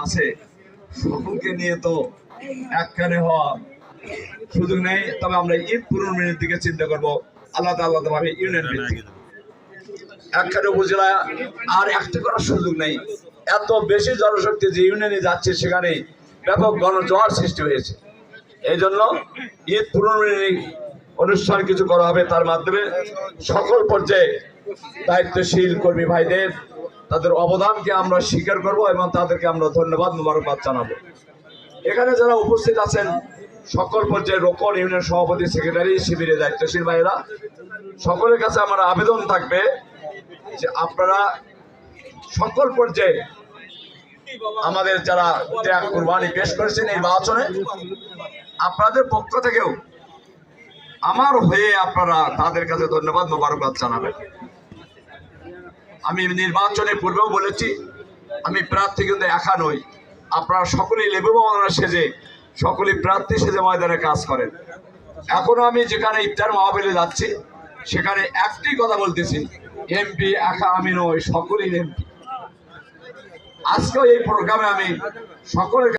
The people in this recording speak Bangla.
আছে, সকলকে নিয়ে তো একখানে হওয়া সুযোগ নেই। তবে আমরা ঈদ পুনর্মিলনের দিকে চিন্তা করবো আলাদা আলাদা ভাবে ইউনিয়ন ভিত্তিক। একখানে উপজেলা আর একটা করার সুযোগ নেই। এত বেশি জনশক্তি যে ইউনিয়নে যাচ্ছে সেখানে ব্যাপক গণজোয়ার সৃষ্টি হয়েছে। এই জন্য ঈদ পুনর্মিলনী অনুষ্ঠান কিছু করা হবে, তার মাধ্যমে সকল পর্যায়ে দায়িত্বশীল কর্মী ভাইদের তাদের অবদানকে আমরা স্বীকার করব এবং তাদেরকে আমরা ধন্যবাদ মোবারকবাদ জানাবো। এখানে যারা উপস্থিত আছেন সকল পর্যায়ে রোকন ইউনিয়ন সভাপতি, সেক্রেটারি, শিবিরের দায়িত্বশীল ভাইরা, সকলের কাছে আমার আবেদন থাকবে যে আপনারা সকল পর্যায়ে আমাদের যারা ত্যাগ কুরবানি পেশ করেছেন নির্বাচনে, আপনাদের পক্ষ থেকেও আমার হয়ে আপনারা তাদের কাছে ধন্যবাদ মোবারকবাদ জানাবেন। আমি নির্বাচনে পূর্বেও বলেছি, আমি প্রার্থী কিন্তু একা নই। আপনারা সকলেই লেবু বাগানা সেজে, সকলেই প্রার্থী সেজে ময়দানে কাজ করেন। এখনো আমি যেখানে ইফতার মাহফিলে যাচ্ছি সেখানে একটি কথা বলতেছি, এমপি একা আমি নই, সকলেই এমপি। আজকেও এই প্রোগ্রামে আমি সকলের